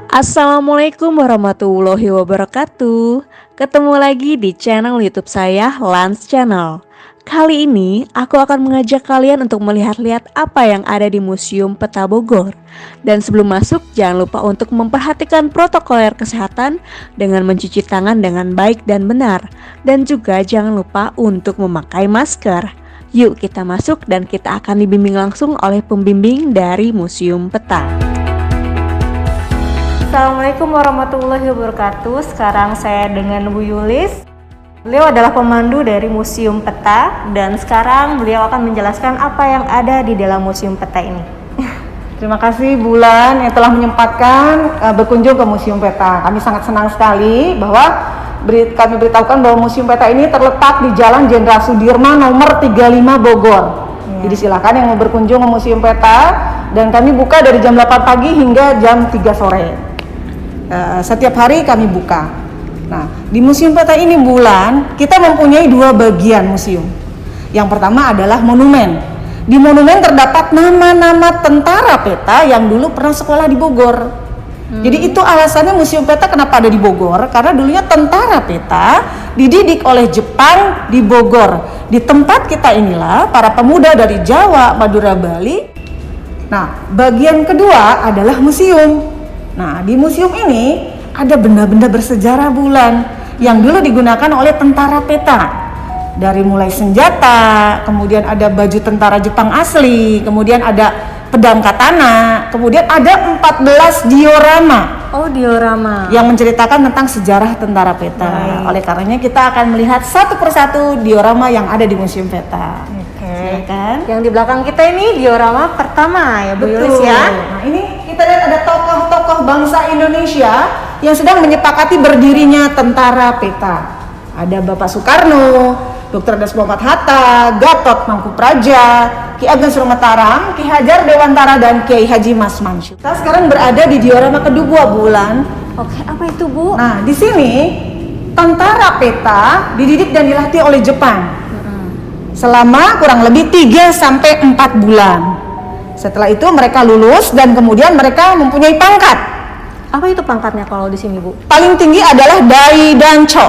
Assalamualaikum warahmatullahi wabarakatuh. Ketemu lagi di channel YouTube saya, Lance Channel. Kali ini aku akan mengajak kalian untuk melihat-lihat apa yang ada di Museum Peta Bogor. Dan sebelum masuk, jangan lupa untuk memperhatikan protokol kesehatan dengan mencuci tangan dengan baik dan benar. Dan juga jangan lupa untuk memakai masker. Yuk kita masuk dan kita akan dibimbing langsung oleh pembimbing dari Museum Peta. Assalamualaikum warahmatullahi wabarakatuh. Sekarang saya dengan Bu Yulis. Beliau adalah pemandu dari Museum Peta dan sekarang beliau akan menjelaskan apa yang ada di dalam Museum Peta ini. Terima kasih Bulan yang telah menyempatkan berkunjung ke Museum Peta. Kami sangat senang sekali bahwa kami beritahukan bahwa Museum Peta ini terletak di Jalan Jenderal Sudirman nomor 35 Bogor. Jadi silakan yang mau berkunjung ke Museum Peta, dan kami buka dari jam 8 pagi hingga jam 3 sore. Setiap hari kami buka. Nah, di Museum Peta ini Bulan, kita mempunyai dua bagian museum. Yang pertama adalah monumen. Di monumen terdapat nama-nama tentara Peta yang dulu pernah sekolah di Bogor. Jadi itu alasannya Museum Peta kenapa ada di Bogor, karena dulunya tentara Peta dididik oleh Jepang di Bogor. Di tempat kita inilah para pemuda dari Jawa, Madura, Bali. Nah, bagian kedua adalah museum. Nah, di museum ini ada benda-benda bersejarah Bulan yang dulu digunakan oleh tentara Peta. Dari mulai senjata, kemudian ada baju tentara Jepang asli, kemudian ada pedang katana, kemudian ada 14 diorama. Oh, diorama. Yang menceritakan tentang sejarah tentara Peta. Oleh karenanya kita akan melihat satu persatu diorama yang ada di Museum Peta. Oke. Kan? Yang di belakang kita ini diorama pertama ya Bu Yulis Betul. ya. Nah, ini kita lihat ada tokoh-tokoh bangsa Indonesia yang sedang menyepakati berdirinya tentara Peta. Ada Bapak Soekarno, Dr. Andes Muhammad Hatta, Gatot Mangkupraja, Ki Ageng Surya Mataram, Ki Hajar Dewantara, dan Kiai Haji Mas Mansur. Kita sekarang berada di diorama kedua Bulan. Oke, apa itu Bu? Nah, di sini tentara Peta dididik dan dilatih oleh Jepang selama kurang lebih 3-4 bulan. Setelah itu mereka lulus dan kemudian mereka mempunyai pangkat. Apa itu pangkatnya kalau di sini Bu? Paling tinggi adalah Dai Danco.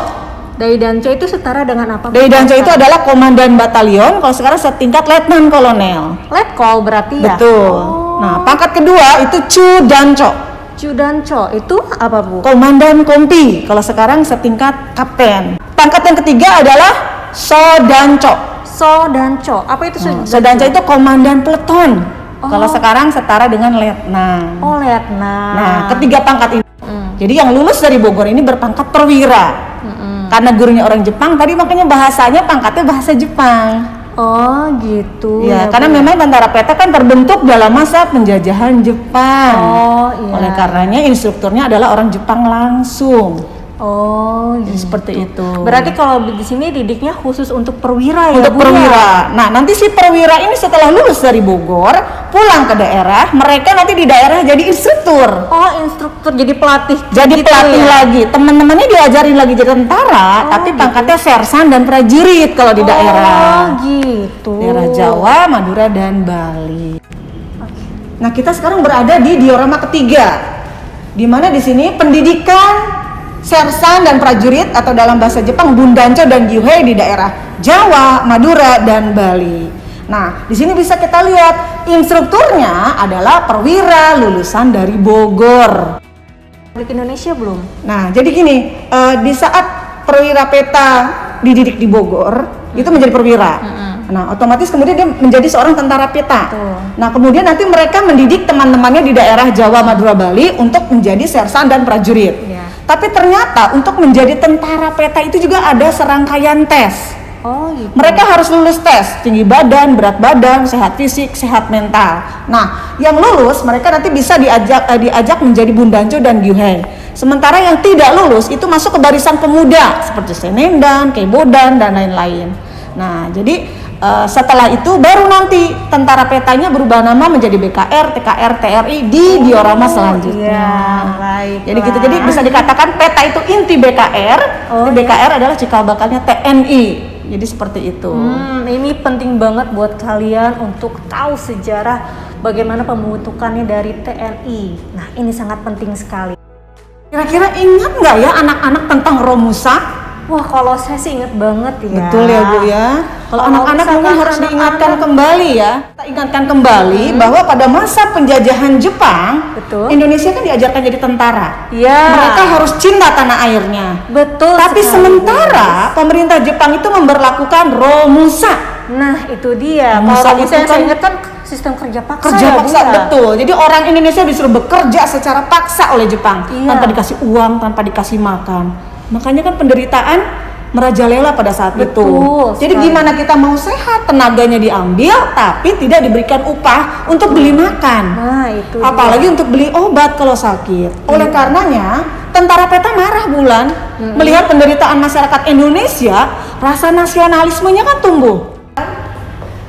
Dai Danco itu setara dengan apa? Dai Danco itu adalah komandan batalion, kalau sekarang setingkat letnan kolonel. Letkol berarti ya? Betul. Nah, pangkat kedua itu Chu Danco. Chu Danco itu apa Bu? Komandan kompi, kalau sekarang setingkat kapten. Pangkat yang ketiga adalah So Danco. So Danco. Apa itu So Danco itu komandan peleton. Kalau sekarang setara dengan letnan. Oh, letnan. Nah, ketiga pangkat ini. Jadi yang lulus dari Bogor ini berpangkat perwira. Karena gurunya orang Jepang, tadi makanya bahasanya pangkatnya bahasa Jepang. Oh, gitu. Ya, karena memang tentara Peta kan terbentuk dalam masa penjajahan Jepang. Oh, iya. Oleh karenanya instrukturnya adalah orang Jepang langsung. Oh, Jadi seperti itu. Berarti kalau di sini didiknya khusus untuk perwira ya, Untuk Bu, perwira. Nah, nanti si perwira ini setelah lulus dari Bogor, pulang ke daerah, mereka nanti di daerah jadi instruktur. Oh, instruktur, jadi pelatih. Jadi gitu pelatih ya? lagi. Teman-temannya diajarin lagi jadi tentara, tapi pangkatnya sersan dan prajurit kalau di daerah. Oh, gitu. Daerah Jawa, Madura, dan Bali. Nah, kita sekarang berada di diorama ketiga, di mana di sini pendidikan sersan dan prajurit atau dalam bahasa Jepang Bundancho dan Gyuhei di daerah Jawa, Madura, dan Bali. Nah, di sini bisa kita lihat instrukturnya adalah perwira lulusan dari Bogor. Republik Indonesia belum? Nah, jadi gini, di saat perwira Peta dididik di Bogor, itu menjadi perwira. Nah, otomatis kemudian dia menjadi seorang tentara Peta. Nah, kemudian nanti mereka mendidik teman-temannya di daerah Jawa, Madura, Bali untuk menjadi sersan dan prajurit. Tapi ternyata untuk menjadi tentara Peta itu juga ada serangkaian tes. Oh, gitu. Mereka harus lulus tes tinggi badan, berat badan, sehat fisik, sehat mental. Nah, yang lulus mereka nanti bisa diajak menjadi Bundancho dan Gyuhei. Sementara yang tidak lulus itu masuk ke barisan pemuda seperti Senendan, Keibodan, dan lain-lain. Nah, jadi setelah itu baru nanti tentara Petanya berubah nama menjadi BKR, TKR, TRI di diorama selanjutnya. Iya, baiklah. Jadi gitu. Jadi bisa dikatakan Peta itu inti BKR. BKR adalah cikal bakalnya TNI. Jadi seperti itu. Ini penting banget buat kalian untuk tahu sejarah bagaimana pembentukannya dari TNI. Nah, ini sangat penting sekali. Kira-kira ingat nggak ya anak-anak tentang Romusa? Wah, kalau saya sih ingat banget ya. Betul ya Bu ya. Kalau anak-anak mungkin harus diingatkan kembali ya. Kita ingatkan kembali bahwa pada masa penjajahan Jepang, Betul. Indonesia kan diajarkan jadi tentara. Iya. Mereka harus cinta tanah airnya. Betul. Tapi sekali, sementara pemerintah Jepang itu memberlakukan Romusa. nah, itu dia. Romusa Kalau itu saya kan ingat kan sistem kerja paksa. Kerja ya, Bu, paksa, ya? betul. Jadi orang Indonesia disuruh bekerja secara paksa oleh Jepang, Iya. tanpa dikasih uang, tanpa dikasih makan. Makanya kan penderitaan merajalela pada saat Betul itu. Jadi sekali. gimana kita mau sehat, tenaganya diambil, tapi tidak diberikan upah untuk beli makan. Nah, itu Apalagi untuk beli obat kalau sakit. Oleh karenanya, tentara peta marah Bulan melihat penderitaan masyarakat Indonesia, rasa nasionalismenya kan tumbuh.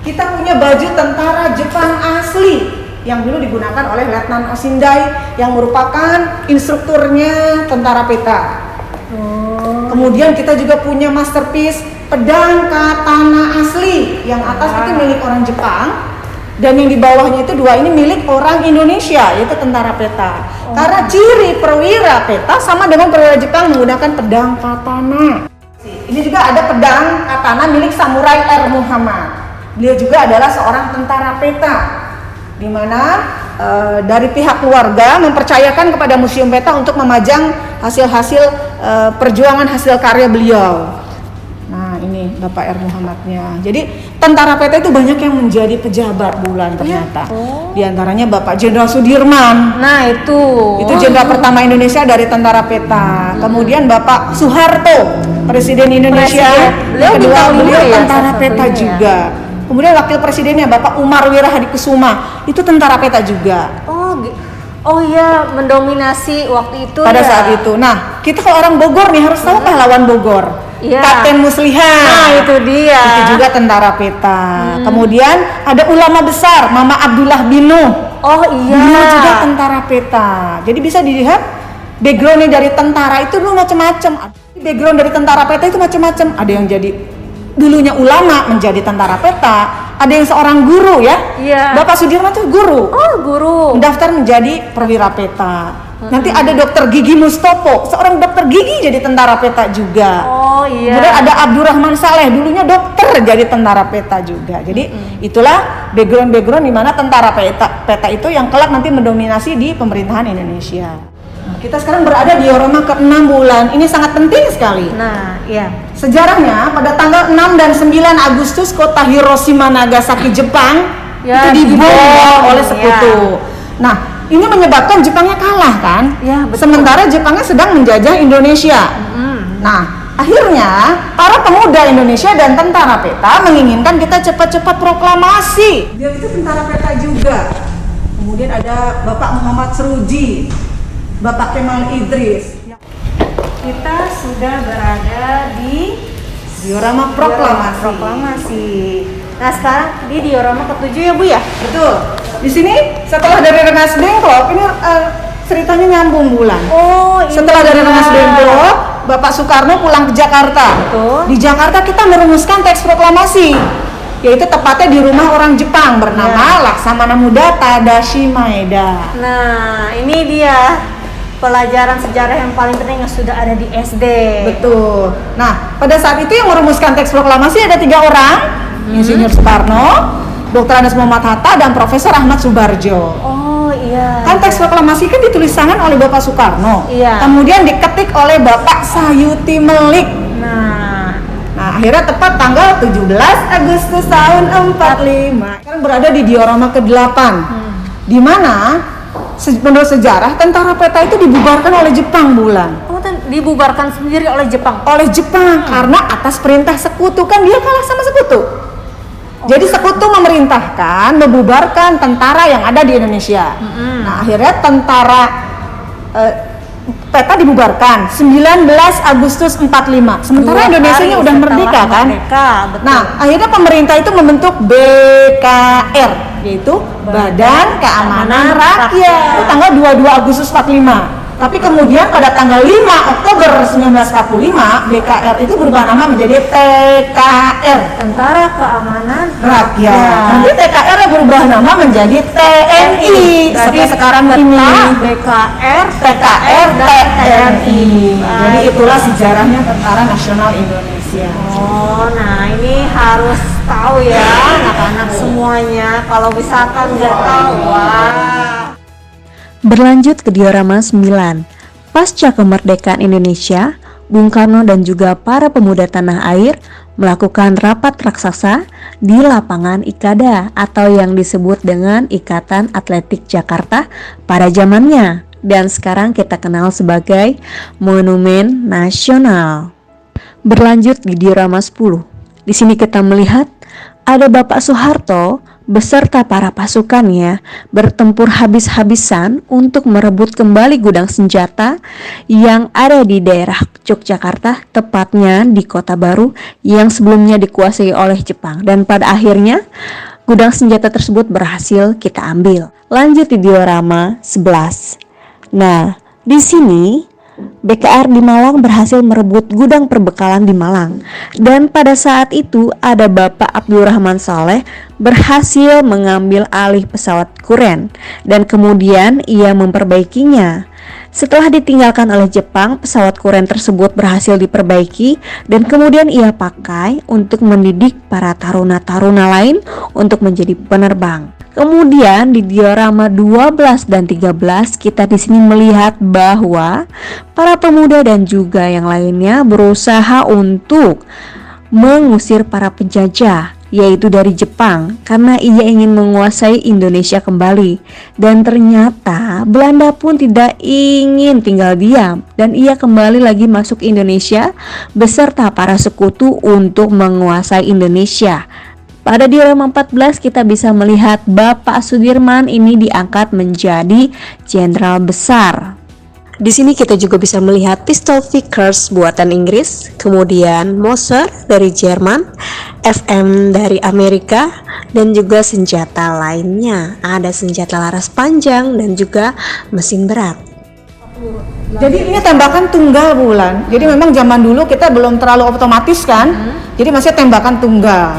Kita punya baju tentara Jepang asli yang dulu digunakan oleh Letnan Osindai yang merupakan instrukturnya tentara peta. Kemudian kita juga punya masterpiece pedang katana asli yang atas itu milik orang Jepang dan yang di bawahnya itu dua ini milik orang Indonesia, yaitu tentara peta. Karena ciri perwira peta sama dengan perwira Jepang menggunakan pedang katana. Ini juga ada pedang katana milik Samurai R. Muhammad. Beliau juga adalah seorang tentara peta, di mana dari pihak keluarga mempercayakan kepada Museum Peta untuk memajang hasil-hasil perjuangan hasil karya beliau. Nah, ini Bapak R. Muhammadnya. Jadi tentara peta itu banyak yang menjadi pejabat Bulan ternyata. Di antaranya Bapak Jenderal Sudirman. Nah, itu Jenderal pertama Indonesia dari tentara peta. Kemudian Bapak Soeharto, Presiden Indonesia. Beliau Kedua, bintang lima beliau ya, tentara salah peta satunya. juga. Kemudian wakil presidennya Bapak Umar Wirahadikusuma, itu tentara peta juga. Oh iya, mendominasi waktu itu Pada ya. saat itu. Nah, kita kalau orang Bogor nih harus tahu pahlawan Bogor. Iya. Kapten Muslihat. Nah, itu dia. Itu juga tentara peta. Kemudian ada ulama besar Mama Abdullah Binu. Oh iya. Beliau juga tentara peta. Jadi bisa dilihat backgroundnya dari tentara itu dulu macam-macam. Background dari tentara peta itu macam-macam. Ada yang jadi dulunya ulama menjadi tentara peta, ada yang seorang guru ya. Iya. Bapak Sudirman tuh guru. Oh, guru. Mendaftar menjadi perwira peta. Nanti ada Dokter Gigi Mustopo, seorang dokter gigi jadi tentara peta juga. Oh iya. Kemudian ada Abdurrahman Saleh, dulunya dokter jadi tentara peta juga. Jadi itulah background di mana tentara peta itu yang kelak nanti mendominasi di pemerintahan Indonesia. Nah, kita sekarang berada di diorama ke-6 Bulan. Ini sangat penting sekali. Nah, iya. Sejarahnya pada tanggal 6 dan 9 Agustus kota Hiroshima Nagasaki Jepang Ya, itu dibom dibom, oleh sekutu. Nah, ini menyebabkan Jepangnya kalah kan? Ya, betul. Sementara Jepangnya sedang menjajah Indonesia. Nah, akhirnya para pemuda Indonesia dan tentara peta menginginkan kita cepat-cepat proklamasi. Dia itu tentara peta juga. Kemudian ada Bapak Muhammad Seruji, Bapak Kemal Idris. Kita sudah berada di Diorama proklamasi. proklamasi. Nah, sekarang di diorama ke-7 ya, Bu ya? Betul. Di sini setelah dari Rengas Dengklok ini ceritanya nyambung Bulan. Oh, iya. Setelah dari Rengas Dengklok, Bapak Soekarno pulang ke Jakarta. Betul. Di Jakarta kita merumuskan teks proklamasi, yaitu tepatnya di rumah orang Jepang bernama Laksamana Muda Tadashi Maeda. Nah, ini dia pelajaran sejarah yang paling penting yang sudah ada di SD. Betul. Nah, pada saat itu yang merumuskan teks proklamasi ada 3 orang, Insinyur Soekarno, Dr. Andes Muhammad Hatta, dan Profesor Ahmad Subarjo. Oh iya. Kan teks proklamasi kan ditulis tangan oleh Bapak Soekarno, Iya. kemudian diketik oleh Bapak Sayuti Melik. Nah, Akhirnya tepat tanggal 17 Agustus tahun 45. Sekarang berada di diorama ke-8, di mana menurut sejarah tentara peta itu dibubarkan oleh Jepang Bulan. dibubarkan sendiri oleh Jepang. Oleh Jepang karena atas perintah sekutu, kan dia kalah sama sekutu. Jadi sekutu memerintahkan membubarkan tentara yang ada di Indonesia. Nah, akhirnya tentara peta dibubarkan 19 Agustus 45. Sementara Indonesia udah merdeka kan? Betul. Nah, akhirnya pemerintah itu membentuk BKR, yaitu Badan Keamanan Rakyat. Itu tanggal 22 Agustus 45. Tapi kemudian pada tanggal 5 Oktober 1945 BKR itu berubah nama menjadi TKR, Tentara Keamanan Rakyat. Nanti TKR berubah nama menjadi TNI. Seperti sekarang ini BKR, TKR, TNI. Jadi itulah sejarahnya Tentara Nasional Indonesia. Oh, nah ini harus tahu ya anak-anak semuanya. Kalau misalkan nggak tahu, wah. Berlanjut ke diorama 9. Pasca kemerdekaan Indonesia, Bung Karno dan juga para pemuda tanah air melakukan rapat raksasa di lapangan Ikada atau yang disebut dengan Ikatan Atletik Jakarta pada zamannya dan sekarang kita kenal sebagai Monumen Nasional. Berlanjut di diorama 10. Di sini kita melihat ada Bapak Soeharto beserta para pasukannya bertempur habis-habisan untuk merebut kembali gudang senjata yang ada di daerah Yogyakarta, tepatnya di Kota Baru yang sebelumnya dikuasai oleh Jepang, dan pada akhirnya gudang senjata tersebut berhasil kita ambil. Lanjut di diorama 11. Nah, di sini BKR di Malang berhasil merebut gudang perbekalan di Malang, dan pada saat itu ada Bapak Abdurrahman Saleh berhasil mengambil alih pesawat Kuren dan kemudian ia memperbaikinya. Setelah ditinggalkan oleh Jepang, pesawat Kuren tersebut berhasil diperbaiki dan kemudian ia pakai untuk mendidik para taruna-taruna lain untuk menjadi penerbang. Kemudian di diorama 12 dan 13 kita di sini melihat bahwa para pemuda dan juga yang lainnya berusaha untuk mengusir para penjajah, yaitu dari Jepang, karena ia ingin menguasai Indonesia kembali. Dan ternyata Belanda pun tidak ingin tinggal diam dan ia kembali lagi masuk Indonesia beserta para sekutu untuk menguasai Indonesia. Pada diorama 14 kita bisa melihat Bapak Sudirman ini diangkat menjadi jenderal besar. Di sini kita juga bisa melihat pistol Vickers buatan Inggris, kemudian Moser dari Jerman, FM dari Amerika, dan juga senjata lainnya. Ada senjata laras panjang dan juga mesin berat. Jadi ini tembakan tunggal, Bulan. Jadi memang zaman dulu kita belum terlalu otomatis kan. Jadi masih tembakan tunggal.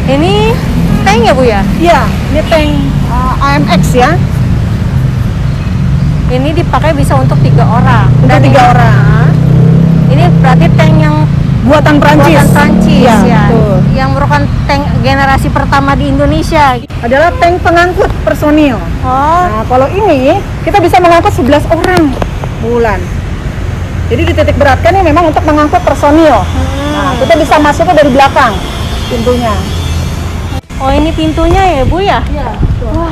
Ini tank ya Bu ya? Iya, ini tank AMX ya. Ini dipakai bisa untuk 3 orang. Untuk 3 orang. Ini berarti tank yang Buatan Prancis. buatan Prancis Iya, ya. betul. Yang merupakan tank generasi pertama di Indonesia. Adalah tank pengangkut personil. Oh, Nah, kalau ini kita bisa mengangkut 11 orang, Bulan. Jadi dititik beratkan ini memang untuk mengangkut personil. Nah, kita bisa masuknya dari belakang pintunya. oh ini pintunya ya Bu ya? Iya, betul. Wah,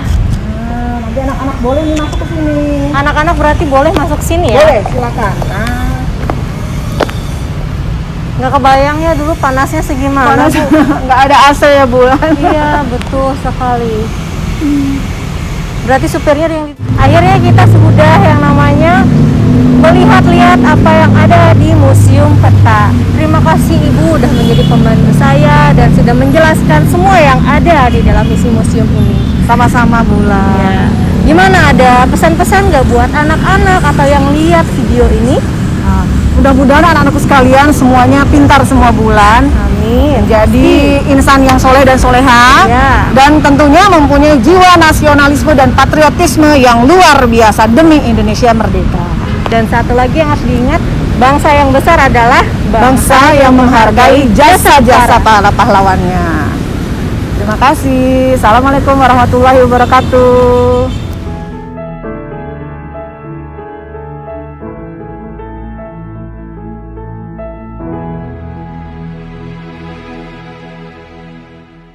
Nah, nanti anak-anak boleh nih masuk ke sini. anak-anak berarti boleh masuk sini ya? Boleh, silakan. Nah, Nggak kebayang ya dulu panasnya segimana panas. Bu. Nggak ada AC ya, Bulan. Iya, betul sekali. Berarti supirnya yang akhirnya kita sudah yang namanya melihat-lihat apa yang ada di Museum Peta. Terima kasih Ibu udah menjadi pembantu saya dan sudah menjelaskan semua yang ada di dalam isi museum ini. Sama-sama, Bulan. Ya. Gimana, ada pesan-pesan nggak buat anak-anak atau yang lihat video ini? Nah, mudah-mudahan anak-anakku sekalian semuanya pintar semua, Bulan. Amin. Jadi insan yang soleh dan soleha, Ya. dan tentunya mempunyai jiwa nasionalisme dan patriotisme yang luar biasa demi Indonesia merdeka. Dan satu lagi yang harus diingat, Bangsa yang besar adalah bangsa yang menghargai jasa-jasa para pahlawannya. Terima kasih. Assalamualaikum warahmatullahi wabarakatuh.